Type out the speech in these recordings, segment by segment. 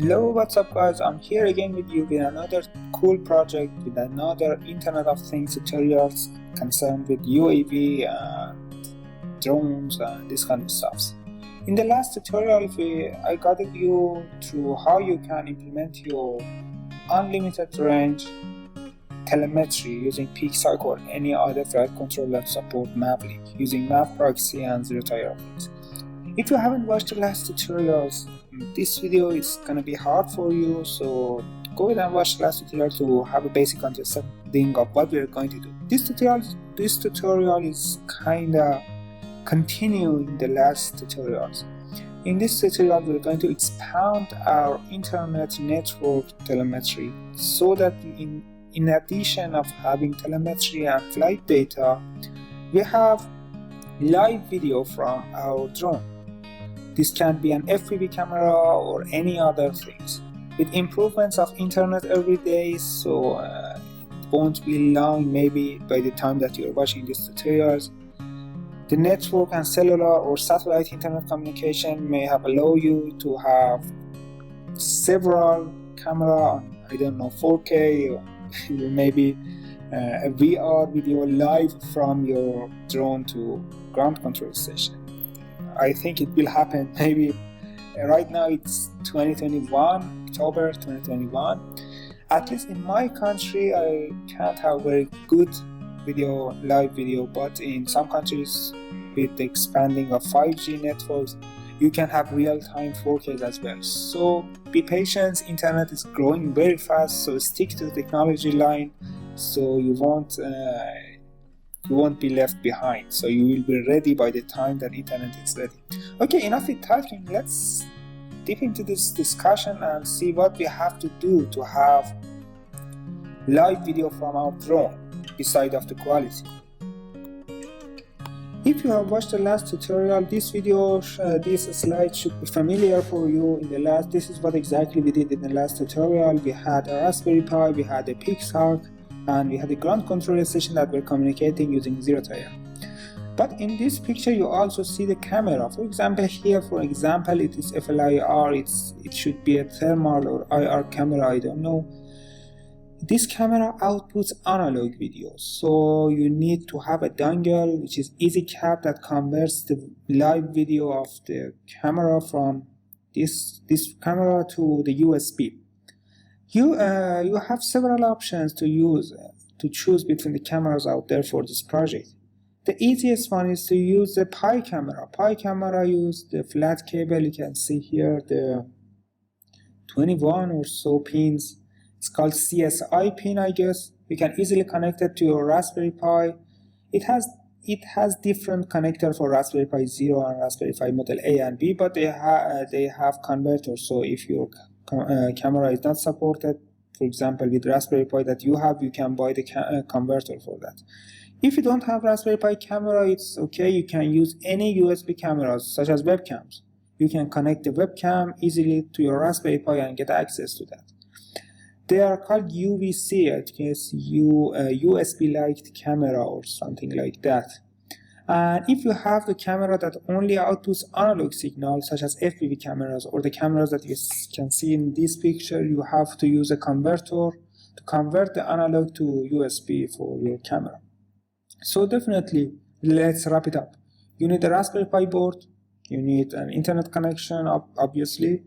Hello, what's up guys, I'm here again with you with another cool project, with another Internet of Things tutorials concerned with UAV and drones and this kind of stuff. In the last tutorial I guided you through how you can implement your unlimited range telemetry using Pixhawk or any other flight controller that support MAVLink using MAVProxy and ZeroTier. If you haven't watched the last tutorials, this video is gonna be hard for you, so go ahead and watch the last tutorial to have a basic understanding of what we are going to do. This tutorial is kinda continuing the last tutorials. In this tutorial, we're going to expand our internet network telemetry so that in addition of having telemetry and flight data, we have live video from our drone. This can be an FPV camera or any other things. With improvements of internet every day, so it won't be long, maybe by the time that you're watching these tutorials, the network and cellular or satellite internet communication may have allowed you to have several camera on, I don't know, 4K or maybe a VR video live from your drone to ground control station. I think it will happen maybe right now. It's 2021, October 2021. At least in my country, I can't have very good live video, but in some countries with the expanding of 5G networks, you can have real-time 4K as well. So be patient, internet is growing very fast, so stick to the technology line so you won't be left behind, so you will be ready by the time that internet is ready. Okay, enough with talking, let's dip into this discussion and see what we have to do to have live video from our drone beside of the quality. If you have watched the last tutorial, this slide should be familiar for you. This is what exactly we did in the last tutorial. We had a Raspberry Pi, we had a Pixhawk, and we had a ground control station that were communicating using ZeroTier. But in this picture you also see the camera. For example, here it is FLIR, it should be a thermal or IR camera, I don't know. This camera outputs analog video, so you need to have a dongle which is EasyCap that converts the live video of the camera from this camera to the USB. You have several options to choose between the cameras out there for this project. The easiest one is to use the Pi camera. Pi camera uses the flat cable. You can see here the 21 or so pins. It's called CSI pin, I guess. You can easily connect it to your Raspberry Pi. It has different connector for Raspberry Pi 0 and Raspberry Pi model A and B, but they have converters. So if your camera is not supported, for example with Raspberry Pi that you have, you can buy the converter for that. If you don't have Raspberry Pi camera, it's okay, you can use any USB cameras such as webcams. You can connect the webcam easily to your Raspberry Pi and get access to that. They are called UVC, I guess, USB-like camera or something like that. And if you have the camera that only outputs analog signals, such as FPV cameras or the cameras that you can see in this picture, you have to use a converter to convert the analog to USB for your camera. So definitely, let's wrap it up. You need a Raspberry Pi board, you need an internet connection, obviously,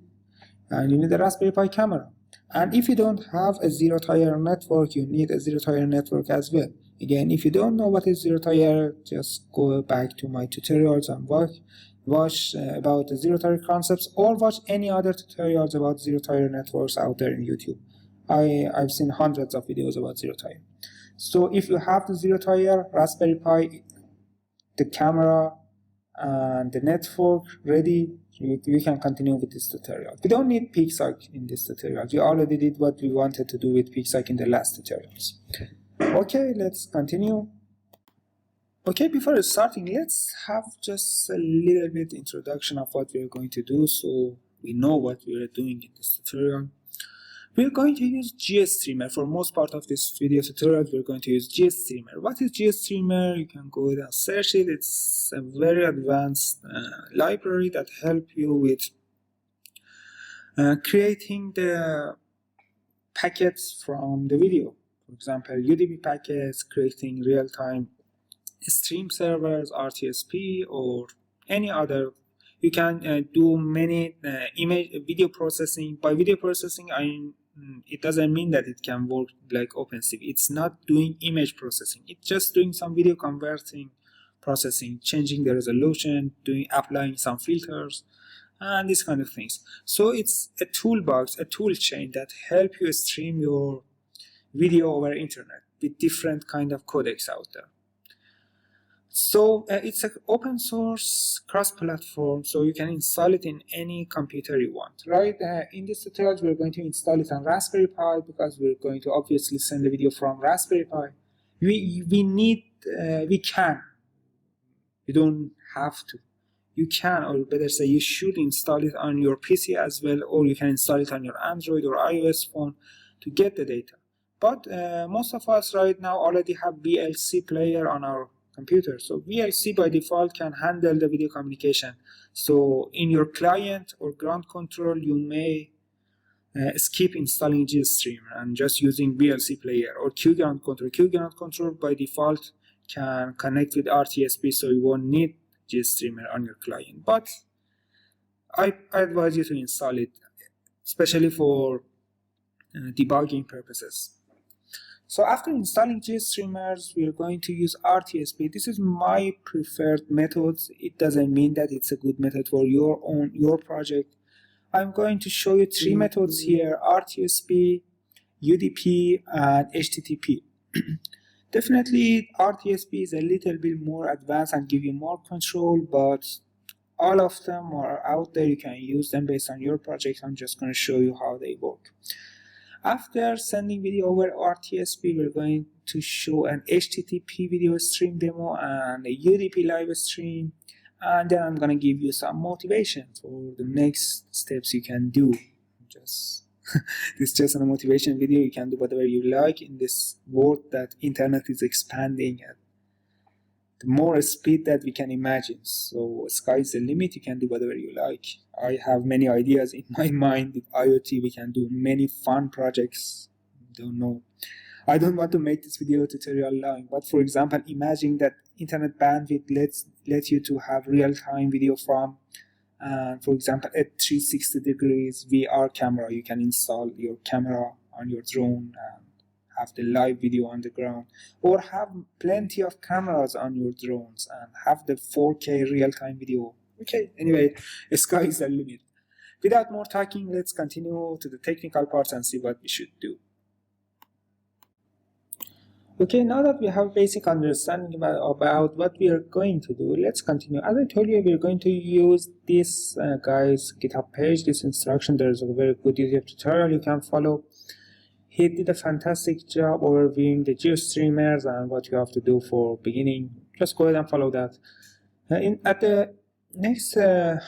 and you need a Raspberry Pi camera. And if you don't have a ZeroTier network, you need a ZeroTier network as well. Again, if you don't know what is ZeroTier, just go back to my tutorials and watch about the ZeroTier concepts, or watch any other tutorials about ZeroTier networks out there in YouTube. I've seen hundreds of videos about ZeroTier. So if you have the ZeroTier, Raspberry Pi, the camera, and the network ready, we can continue with this tutorial. We don't need Pixhawk in this tutorial. We already did what we wanted to do with Pixhawk in the last tutorials. Okay, let's continue. Okay, before starting, let's have just a little bit introduction of what we're going to do so we know what we are doing in this tutorial. We're going to use GStreamer. For most part of this video tutorial, we're going to use GStreamer. What is GStreamer? You can go ahead and search it. It's a very advanced library that helps you with creating the packets from the video. For example, UDP packets, creating real-time stream servers, RTSP, or any other. You can do many image video processing. By video processing, it doesn't mean that it can work like OpenCV. It's not doing image processing. It's just doing some video converting processing, changing the resolution, applying some filters, and these kind of things. So it's a toolbox, a tool chain that help you stream your video over internet with different kind of codecs out there. So it's an open source cross-platform, so you can install it in any computer you want, right? In this tutorial, we're going to install it on Raspberry Pi because we're going to obviously send the video from Raspberry Pi. We can. You don't have to. You can, or better say, you should install it on your PC as well, or you can install it on your Android or iOS phone to get the data. But most of us right now already have VLC player on our computer. So VLC by default can handle the video communication. So in your client or ground control, you may skip installing GStreamer and just using VLC player or QGround control. QGround control by default can connect with RTSP, so you won't need GStreamer on your client. But I advise you to install it, especially for debugging purposes. So after installing GStreamers, we are going to use RTSP. This is my preferred method. It doesn't mean that it's a good method for your project. I'm going to show you three methods here: RTSP, UDP, and HTTP. Definitely RTSP is a little bit more advanced and give you more control, but all of them are out there. You can use them based on your project. I'm just going to show you how they work. After sending video over RTSP, we're going to show an HTTP video stream demo and a UDP live stream, and then I'm going to give you some motivation for the next steps you can do. This is just a motivation video. You can do whatever you like in this world that internet is expanding at the more speed that we can imagine. So sky's the limit. You can do whatever you like. I have many ideas in my mind. With IoT, we can do many fun projects. I don't want to make this video tutorial long, but for example, imagine that internet bandwidth lets you to have real-time video from, for example, a 360 degrees VR camera. You can install your camera on your drone and have the live video on the ground, or have plenty of cameras on your drones and have the 4K real-time video. Okay, anyway, the sky is the limit. Without more talking, let's continue to the technical parts and see what we should do. Okay, now that we have basic understanding about what we are going to do, let's continue. As I told you, we are going to use this guy's GitHub page, this instruction. There's a very good YouTube tutorial you can follow. He did a fantastic job overviewing the GeoStreamers and what you have to do for beginning. Just go ahead and follow that. At the next, to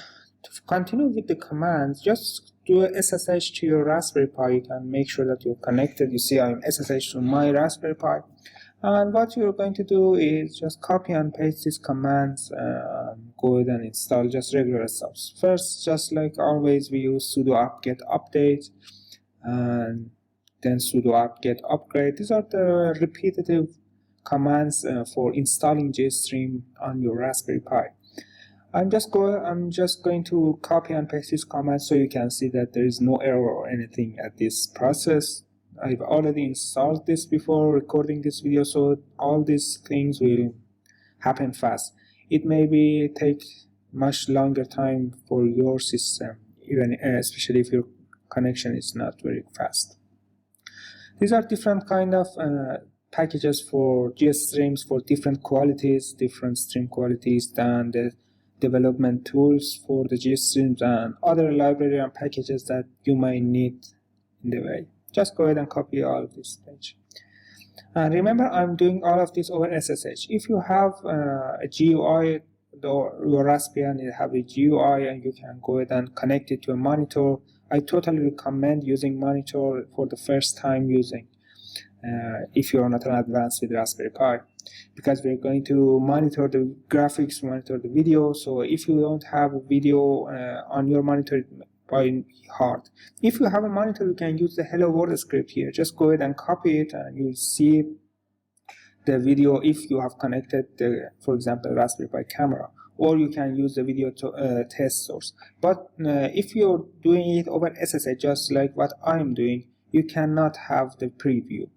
continue with the commands, just do a SSH to your Raspberry Pi. You can make sure that you're connected. You see I'm SSH to my Raspberry Pi. And what you're going to do is just copy and paste these commands and go ahead and install just regular stuff. First, just like always, we use sudo apt-get update and then sudo apt-get upgrade. These are the repetitive commands for installing GStream on your Raspberry Pi. I'm just going to copy and paste these commands so you can see that there is no error or anything at this process. I've already installed this before recording this video, so all these things will happen fast. It may take much longer time for your system, even especially if your connection is not very fast. These are different kind of packages for GStreams for different qualities, different stream qualities than the development tools for the GStreams and other library and packages that you might need in the way. Just go ahead and copy all of this page. And remember, I'm doing all of this over SSH. If you have a GUI, your Raspberry and you have a GUI and you can go ahead and connect it to a monitor, I totally recommend using monitor for the first time using if you're not an advanced with Raspberry Pi, because we're going to monitor the graphics, monitor the video. So if you don't have a video on your monitor, it by heart. If you have a monitor, you can use the hello world script here. Just go ahead and copy it and you'll see the video if you have connected the, for example, Raspberry Pi camera, or you can use the video to, test source. But if you're doing it over SSH, just like what I'm doing, you cannot have the preview.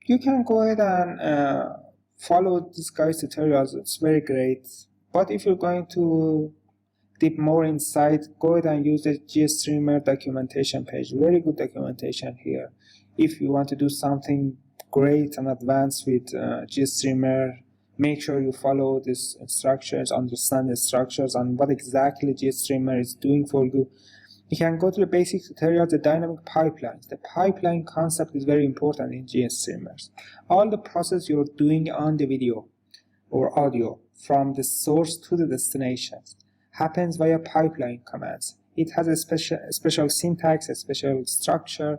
You can go ahead and follow this guy's tutorials. It's very great. But if you're going to deep more inside, go ahead and use the GStreamer documentation page. Very good documentation here. If you want to do something great and advanced with GStreamer, make sure you follow these instructions, understand the structures and what exactly GStreamer is doing for you. You can go to the basic tutorial, the dynamic pipelines. The pipeline concept is very important in GStreamers. All the process you're doing on the video or audio from the source to the destination happens via pipeline commands. It has a special syntax, a special structure.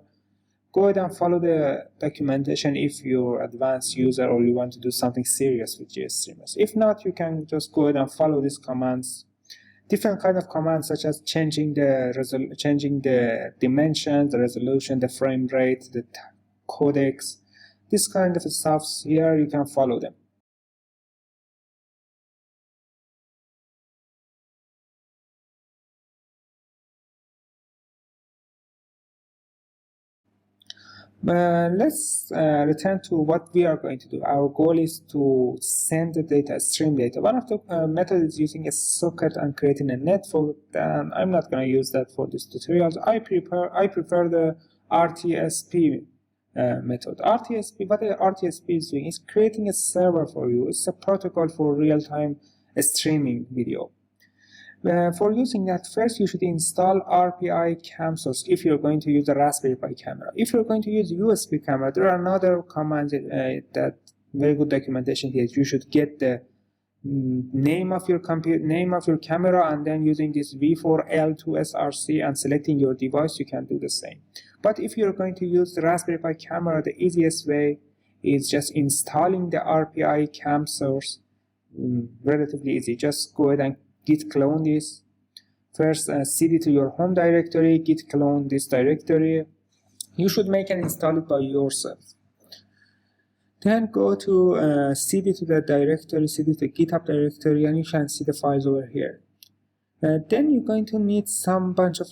Go ahead and follow the documentation if you're an advanced user or you want to do something serious with GStreamers. If not, you can just go ahead and follow these commands. Different kind of commands such as changing the dimensions, the resolution, the frame rate, the codecs, this kind of stuff here, you can follow them. Let's return to what we are going to do. Our goal is to send the data, stream data. One of the methods is using a socket and creating a network, and I'm not going to use that for this tutorial. I prefer the RTSP method. RTSP, what the RTSP is doing is creating a server for you. It's a protocol for real-time streaming video. For using that, first you should install RPI cam source if you're going to use a Raspberry Pi camera. If you're going to use USB camera, there are another commands that very good documentation here. You should get the name of your computer, name of your camera, and then using this V4L2SRC and selecting your device, you can do the same. But if you're going to use the Raspberry Pi camera, the easiest way is just installing the RPI cam source. Relatively easy. Just go ahead and git clone this. First cd to your home directory, git clone this directory. You should make and install it by yourself. Then go to cd to the directory, cd to the GitHub directory, and you can see the files over here. Then you're going to need some bunch of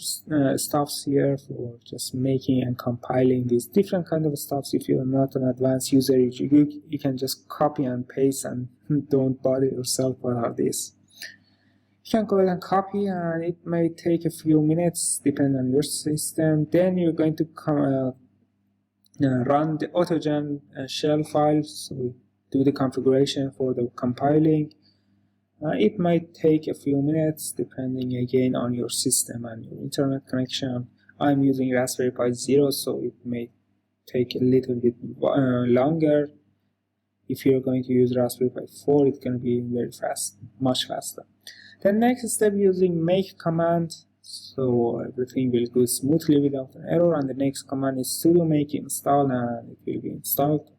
stuffs here for just making and compiling these different kind of stuffs. If you're not an advanced user, you can just copy and paste and don't bother yourself about this. You can go ahead and copy, and it may take a few minutes depending on your system. Then you're going to run the autogen shell files, so we do the configuration for the compiling. It might take a few minutes depending again on your system and your internet connection. I'm using Raspberry Pi 0, so it may take a little bit longer. If you're going to use Raspberry Pi 4, it's going to be very fast, much faster. The next step, using make command, so everything will go smoothly without an error, and the next command is sudo make install, and it will be installed.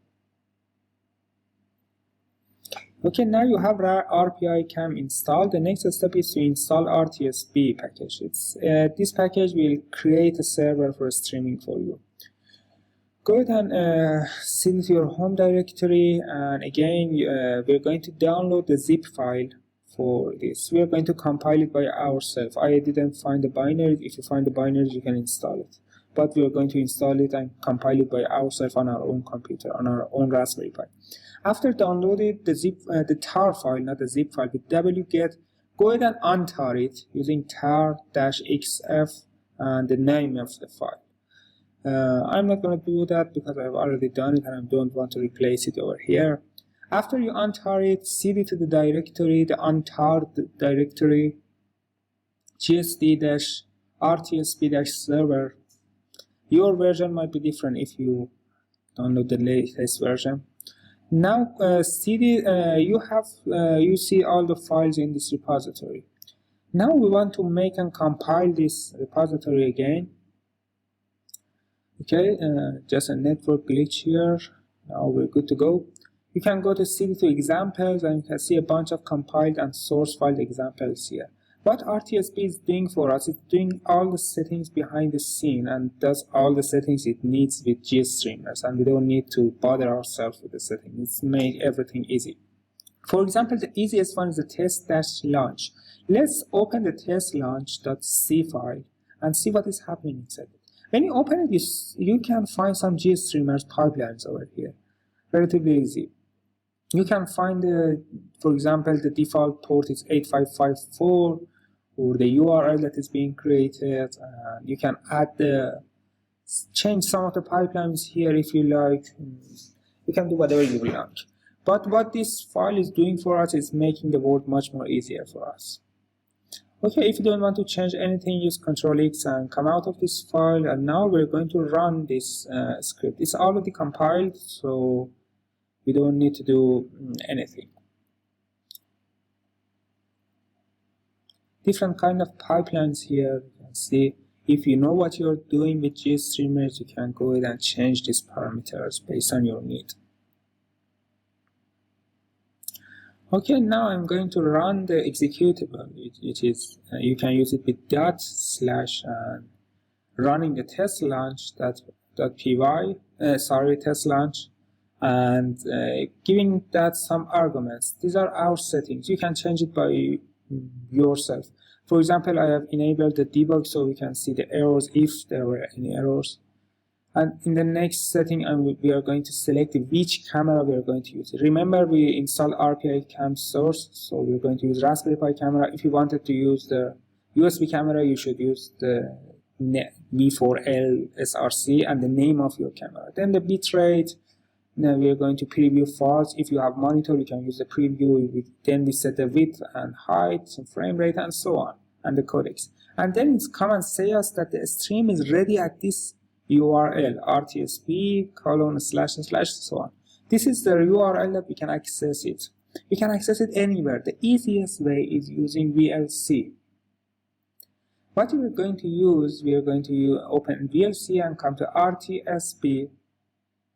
Okay, now you have RPI cam installed. The next step is to install RTSP package. This package will create a server for streaming for you. Go ahead and send it to your home directory, and again we're going to download the zip file for this. We are going to compile it by ourselves. I didn't find the binary. If you find the binary, you can install it. But we are going to install it and compile it by ourselves on our own computer, on our own Raspberry Pi. After downloading the tar file, not the zip file, with wget, go ahead and untar it using tar-xf and the name of the file. I'm not going to do that because I've already done it and I don't want to replace it over here. After you untar it, cd to the directory, the untarred directory, gsd-rtsp-server. Your version might be different if you download the latest version. Now cd, you see all the files in this repository. Now we want to make and compile this repository again. Okay, just a network glitch here. Now we're good to go. You can go to cd to examples, and you can see a bunch of compiled and source file examples here. What RTSP is doing for us, it's doing all the settings behind the scene and does all the settings it needs with GStreamers, and we don't need to bother ourselves with the settings. It's made everything easy. For example, the easiest one is the test-launch. Let's open the test-launch.c file and see what is happening inside it. When you open it, you can find some GStreamers pipelines over here. Relatively easy. You can find, for example, the default port is 8554, or the URL that is being created. You can change some of the pipelines here if you like. You can do whatever you like. But what this file is doing for us is making the world much more easier for us. Okay, if you don't want to change anything, use Ctrl-X and come out of this file. And now we're going to run this script. It's already compiled, so we don't need to do anything. Different kind of pipelines here. You can see if you know what you're doing with GStreamers, you can go ahead and change these parameters based on your need. Okay, now I'm going to run the executable. It is you can use it with // running the test launch.py, test launch, and giving that some arguments. These are our settings. You can change it by yourself. For example, I have enabled the debug so we can see the errors if there were any errors. And in the next setting, we are going to select which camera we are going to use. Remember, we installed RPI cam source, so we're going to use Raspberry Pi camera. If you wanted to use the USB camera, you should use the V4L SRC and the name of your camera. Then the bitrate. Now we are going to preview files. If you have monitor, you can use the preview. Then we set the width and height, and frame rate, and so on, and the codecs. And then it's come and say us that the stream is ready at this URL, RTSP : / so on. This is the URL that we can access it. We can access it anywhere. The easiest way is using VLC. What we are going to use, we are going to open VLC and come to RTSP,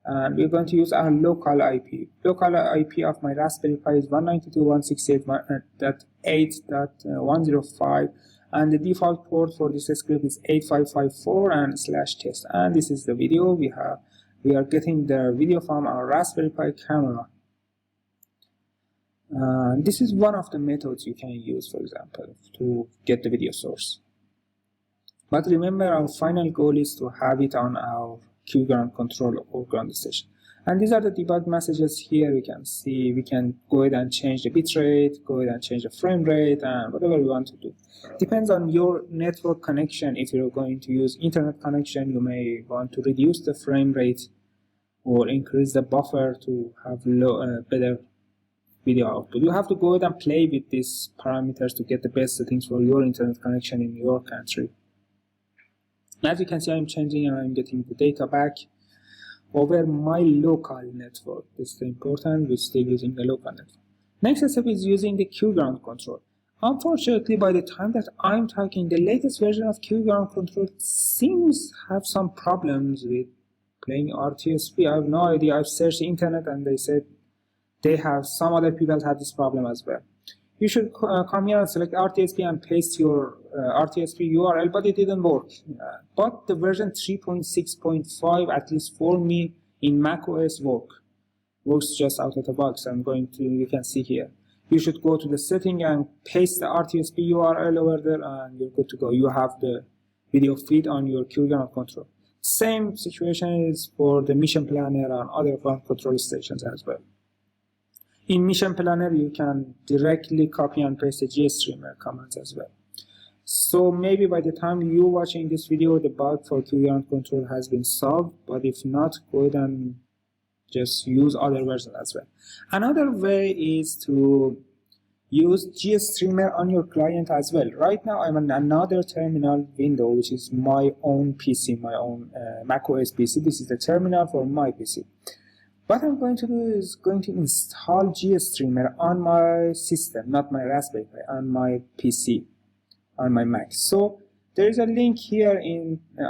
and we're going to use our local IP. Local IP of my Raspberry Pi is 192.168.8.105. And the default port for this script is 8554 and /test. And this is the video we have. We are getting the video from our Raspberry Pi camera. This is one of the methods you can use, for example, to get the video source. But remember, our final goal is to have it on our Q ground control or ground station. And these are the debug messages here. We can see we can go ahead and change the bitrate, go ahead and change the frame rate, and whatever we want to do. Depends on your network connection. If you're going to use internet connection, you may want to reduce the frame rate or increase the buffer to have better video output. You have to go ahead and play with these parameters to get the best settings for your internet connection in your country. As you can see, I'm changing and I'm getting the data back over my local network. This is important. We're still using the local network. Next step is using the Q ground control. Unfortunately, by the time that I'm talking, the latest version of Q ground control seems to have some problems with playing RTSP. I have no idea. I've searched the internet and they said some other people had this problem as well. You should come here and select RTSP and paste your RTSP URL, but it didn't work. But the version 3.6.5, at least for me, in macOS works just out of the box. You can see here. You should go to the setting and paste the RTSP URL over there, and you're good to go. You have the video feed on your Q ground control. Same situation is for the Mission Planner and other ground control stations as well. In Mission Planner, you can directly copy and paste the GStreamer commands as well. So maybe by the time you're watching this video, the bug for Q ground control has been solved, but if not, go ahead and just use other versions as well. Another way is to use GStreamer on your client as well. Right now, I'm on another terminal window, which is my own PC, my own macOS PC. This is the terminal for my PC. What I'm going to do is going to install GStreamer on my system, not my Raspberry Pi, on my PC, on my Mac. So there is a link here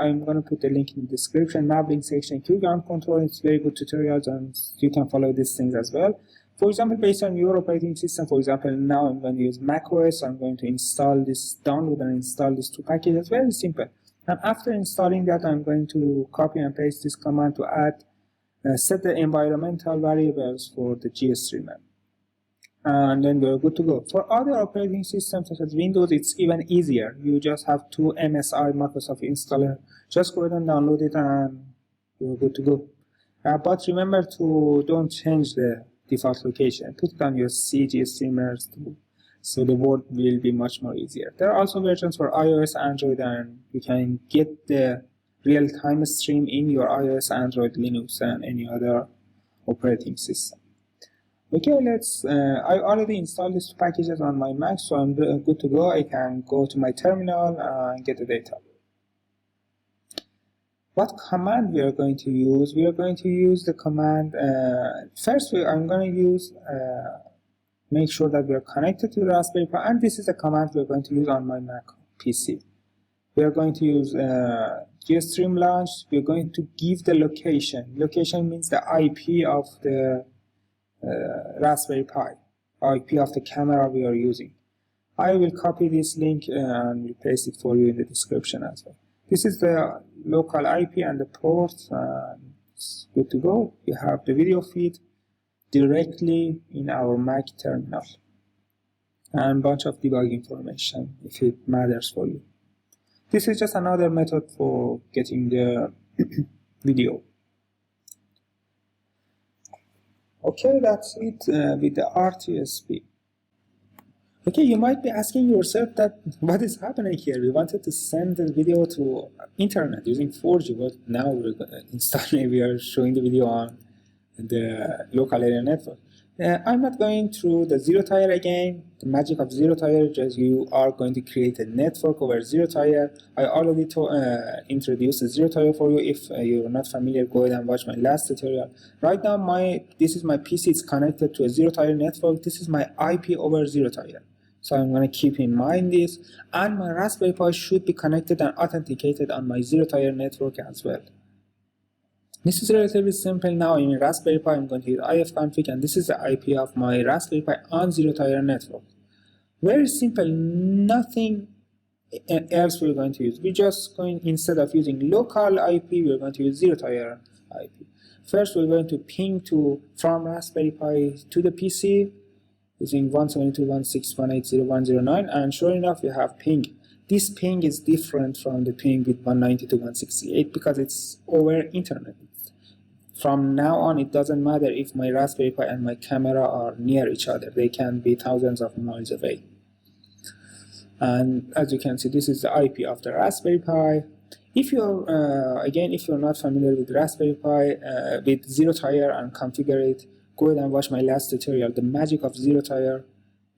I'm going to put the link in the description, map link section, Q ground control. It's very good tutorials and you can follow these things as well. For example, based on your operating system, for example, now I'm going to use macOS. I'm going to install this, download and install these two packages. Very simple. And after installing that, I'm going to copy and paste this command to add, set the environmental variables for the GStreamer. And then we're good to go. For other operating systems such as Windows, it's even easier. You just have to MSI, Microsoft Installer. Just go ahead and download it and you're good to go. But remember to don't change the default location. Put it on your Gstreamers so the work will be much more easier. There are also versions for iOS, Android, and you can get the real-time stream in your iOS, Android, Linux, and any other operating system. Okay, I already installed these packages on my Mac, so I'm good to go. I can go to my terminal and get the data. What command we are going to use? We are going to use the command, first I'm going to use, make sure that we are connected to the Raspberry Pi, and this is the command we are going to use on my Mac PC. We are going to use GStream launch. We are going to give the location. Location means the IP of the Raspberry Pi, IP of the camera we are using. I will copy this link and will paste it for you in the description as well. This is the local IP and the port. It's good to go. We have the video feed directly in our Mac terminal and a bunch of debug information if it matters for you. This is just another method for getting the video. Okay, that's it with the RTSP. Okay, you might be asking yourself that what is happening here? We wanted to send the video to internet using 4G, but now we are showing the video on the local area network. I'm not going through the ZeroTier again. The magic of ZeroTier, just you are going to create a network over ZeroTier. I already introduced the ZeroTier for you. If you're not familiar, go ahead and watch my last tutorial. Right now, this is my PC. It's connected to a ZeroTier network. This is my IP over ZeroTier. So I'm going to keep in mind this. And my Raspberry Pi should be connected and authenticated on my ZeroTier network as well. This is relatively simple now. In Raspberry Pi, I'm going to use ifconfig, and this is the IP of my Raspberry Pi on ZeroTier network. Very simple, nothing else we're going to use. We're just going, instead of using local IP, we're going to use ZeroTier IP. First, we're going to ping from Raspberry Pi to the PC using 172.168.0.109, and sure enough, we have ping. This ping is different from the ping with 192.168 because it's over internet. From now on, it doesn't matter if my Raspberry Pi and my camera are near each other. They can be thousands of miles away. And as you can see, this is the IP of the Raspberry Pi. If you're, again, if you're not familiar with Raspberry Pi, with ZeroTier and configure it, go ahead and watch my last tutorial. The magic of ZeroTier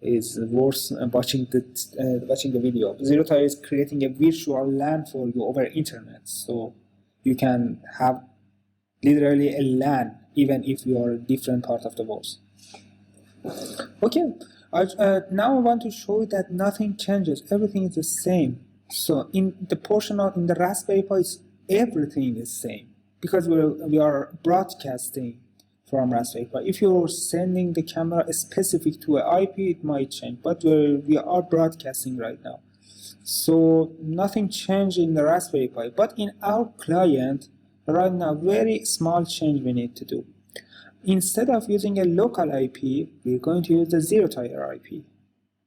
is worth watching the video. ZeroTier is creating a virtual LAN for you over internet, so you can have literally a LAN even if you are a different part of the world. Okay, now I want to show you that nothing changes, everything is the same. So in the portion in the Raspberry Pi, everything is the same because we are broadcasting from Raspberry Pi. If you're sending the camera specific to an IP, it might change, but we are broadcasting right now. So nothing changed in the Raspberry Pi, but in our client, right now, very small change we need to do. Instead of using a local IP, we're going to use the ZeroTier IP.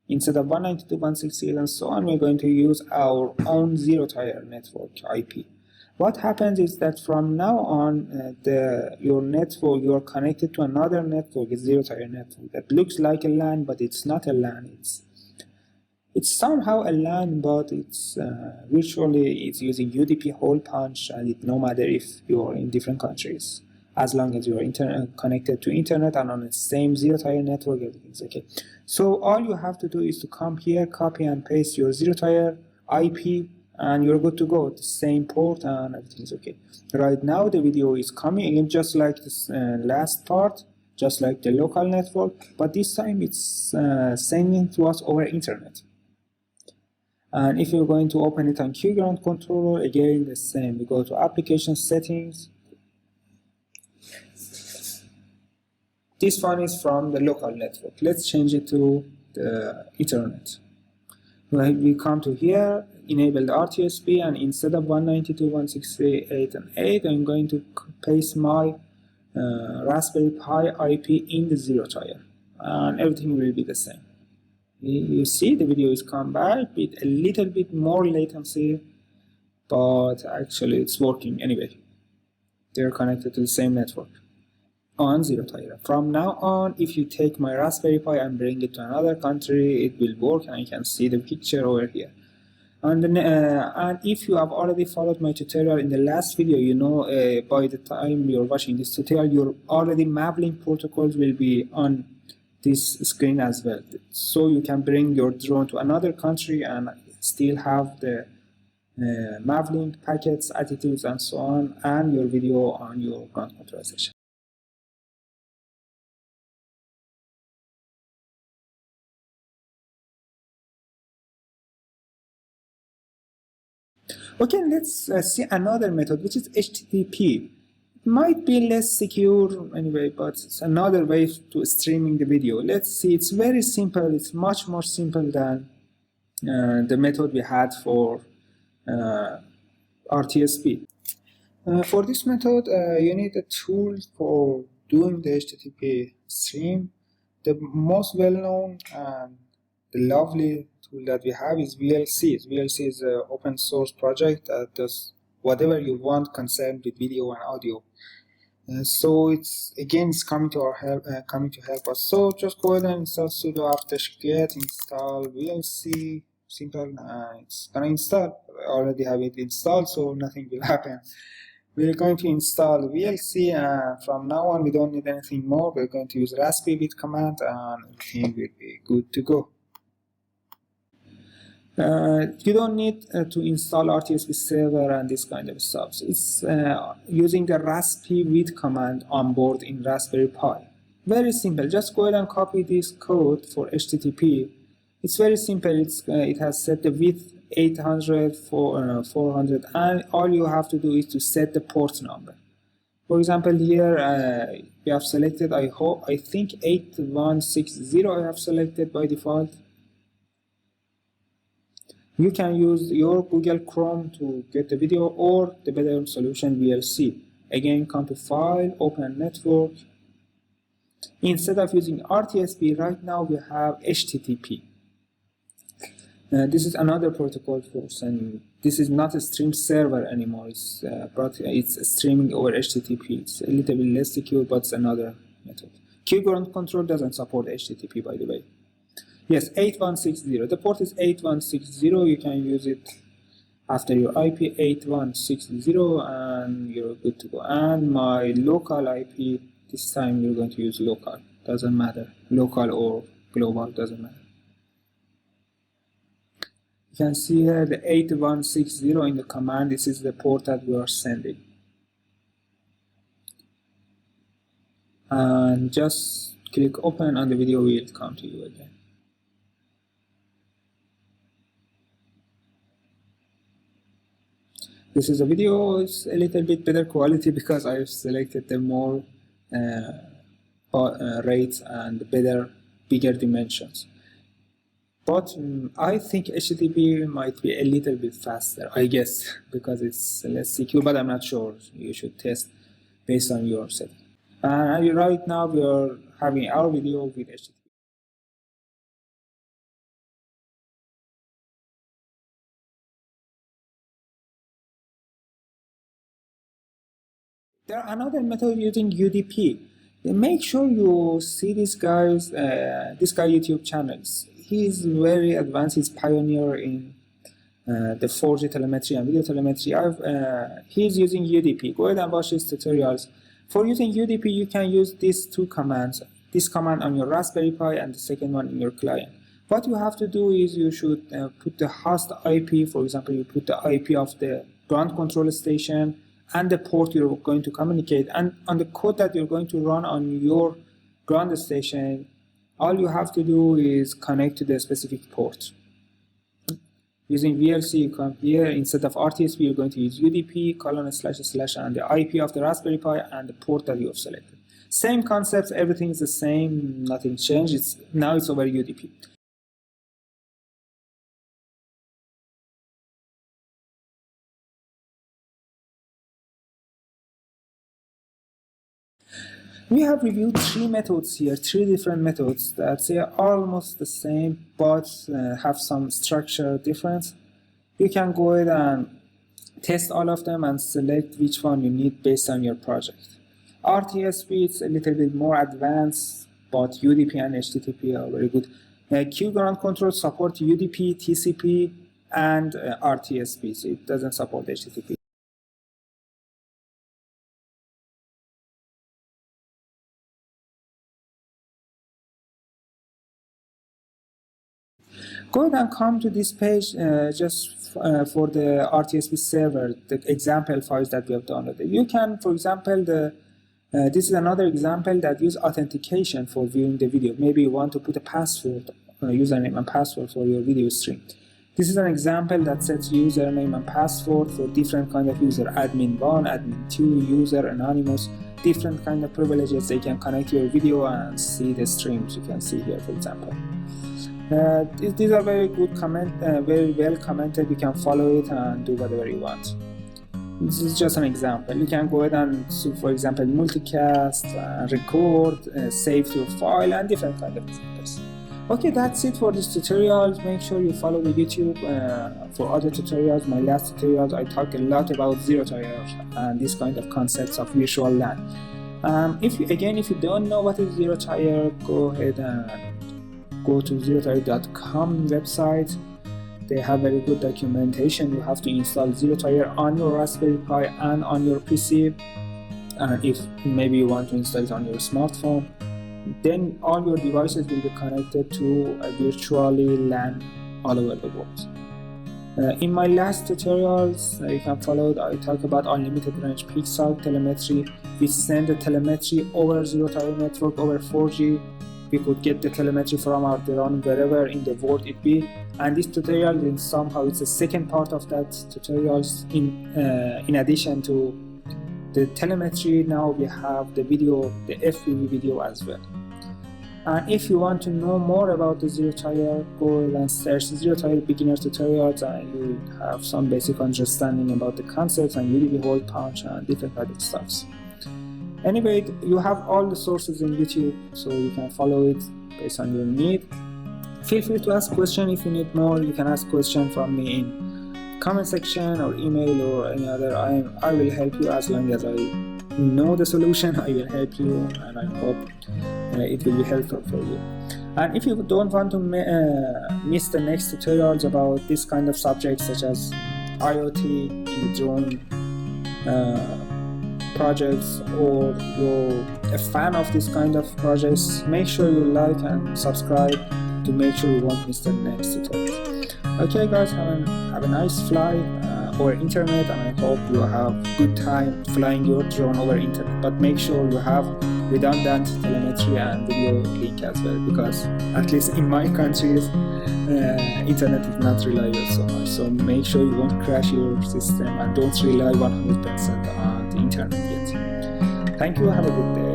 Instead of 192.168 and so on, we're going to use our own ZeroTier network IP. What happens is that from now on, your network, you are connected to another network, a ZeroTier network that looks like a LAN, but it's not a LAN. It's somehow a LAN, but it's virtually it's using UDP hole punch, and no matter if you are in different countries, as long as you are connected to internet and on the same ZeroTier network, everything's okay. So all you have to do is to come here, copy and paste your ZeroTier IP, and you're good to go. The same port and everything's okay. Right now the video is coming in just like this last part, just like the local network, but this time it's sending to us over internet. And if you're going to open it on QGround controller, again the same. We go to application settings. This one is from the local network. Let's change it to the Ethernet. We come to here, enable the RTSP, and instead of 192.168 and 8, I'm going to paste my Raspberry Pi IP in the ZeroTier, and everything will be the same. You see the video is come back with a little bit more latency, but actually it's working anyway. They're connected to the same network on ZeroTier. From now on, if you take my Raspberry Pi and bring it to another country, it will work, and you can see the picture over here. And if you have already followed my tutorial in the last video, you know by the time you're watching this tutorial, your already MAVLink protocols will be on this screen as well. So you can bring your drone to another country and still have the MAVLink packets, attitudes, and so on, and your video on your ground control station. Okay, let's see another method, which is HTTP. It might be less secure anyway, but it's another way to streaming the video. Let's see, it's very simple. It's much more simple than the method we had for RTSP. For this method, you need a tool for doing the HTTP stream. The most well-known and the lovely tool that we have is VLC. VLC is an open source project that does whatever you want concerned with video and audio. So it's coming to help us. So just go ahead and install sudo apt-get install VLC. Simple, it's gonna install. I already have it installed, so nothing will happen. We're going to install VLC, and from now on we don't need anything more. We're going to use Raspberry command, and everything will be good to go. You don't need to install RTSP server and this kind of stuff. So it's using the Raspberry command on board in Raspberry Pi. Very simple. Just go ahead and copy this code for HTTP. It's very simple. It has set the width 800 for 400, and all you have to do is to set the port number. For example, here we have selected, I think 8160 I have selected by default. You can use your Google Chrome to get the video, or the better solution, VLC. Again, come to File, Open Network. Instead of using RTSP, right now we have HTTP. This is another protocol for sending. This is not a stream server anymore. It's streaming over HTTP. It's a little bit less secure, but it's another method. Ground control doesn't support HTTP, by the way. Yes, 8160. The port is 8160. You can use it after your IP 8160, and you're good to go. And my local IP, this time you're going to use local. Doesn't matter. Local or global, doesn't matter. You can see here the 8160 in the command. This is the port that we are sending. And just click open and the video will come to you again. This is a video. It's a little bit better quality because I've selected the more rates and bigger dimensions. But I think HTTP might be a little bit faster, I guess, because it's less secure, but I'm not sure. You should test based on your setting. And right now we are having our video with HTTP. There are another method using UDP. Make sure you see this guy YouTube channels. He's very advanced. He's pioneer in the 4G telemetry and video telemetry. He's using UDP. Go ahead and watch his tutorials. For using UDP, you can use these two commands. This command on your Raspberry Pi and the second one in your client. What you have to do is you should put the host IP. For example, you put the IP of the ground control station and the port you're going to communicate, and on the code that you're going to run on your ground station, all you have to do is connect to the specific port. Using VLC, you come here, instead of RTSP, you're going to use UDP, :// and the IP of the Raspberry Pi and the port that you have selected. Same concepts, everything is the same, nothing changed. Now it's over UDP. We have reviewed 3 methods here, 3 different methods that they are almost the same but have some structure difference. You can go ahead and test all of them and select which one you need based on your project. RTSP is a little bit more advanced, but UDP and HTTP are very good. Q ground control supports UDP, TCP, and RTSP, so it doesn't support HTTP. Go ahead and come to this page for the RTSP server, the example files that we have downloaded. You can, for example, this is another example that uses authentication for viewing the video. Maybe you want to put a password, username and password for your video stream. This is an example that sets username and password for different kind of user, admin 1, admin 2, user, anonymous, different kind of privileges. They can connect your video and see the streams you can see here, for example. These are very good very well commented. You can follow it and do whatever you want. This is just an example. You can go ahead and, for example, multicast, record, save to a file, and different kind of examples. Okay, that's it for this tutorial. Make sure you follow the YouTube for other tutorials. My last tutorials, I talked a lot about ZeroTier and this kind of concepts of Virtual LAN. If you don't know what is ZeroTier, go ahead and go to ZeroTier.com website. They have very good documentation. You have to install ZeroTier on your Raspberry Pi and on your PC. And if maybe you want to install it on your smartphone, then all your devices will be connected to a virtual LAN all over the world. In my last tutorials, you can follow it. I talk about unlimited Range Pixhawk Telemetry. We send the telemetry over ZeroTier network over 4G. We could get the telemetry from our drone wherever in the world it be. And this tutorial, then somehow it's the second part of that tutorials. In addition to the telemetry, now we have the video, the FPV video as well. And if you want to know more about the ZeroTier, go and search ZeroTier beginner tutorials, and you will have some basic understanding about the concepts and UDP hole punch and different other stuffs. Anyway, you have all the sources in YouTube, so you can follow it based on your need. Feel free to ask questions if you need more. You can ask questions from me in comment section or email or any other. I will help you as long as I know the solution. I will help you, and I hope it will be helpful for you. And if you don't want to miss the next tutorials about this kind of subjects such as IoT in the drone projects, or you're a fan of this kind of projects, make sure you like and subscribe to make sure you won't miss the next tutorial. Okay guys, have a nice fly over internet, and I hope you have good time flying your drone over internet, but make sure you have redundant telemetry and video link as well, because at least in my countries internet is not reliable so much, so make sure you won't crash your system and don't rely 100% on the internet yet. Thank you, have a good day.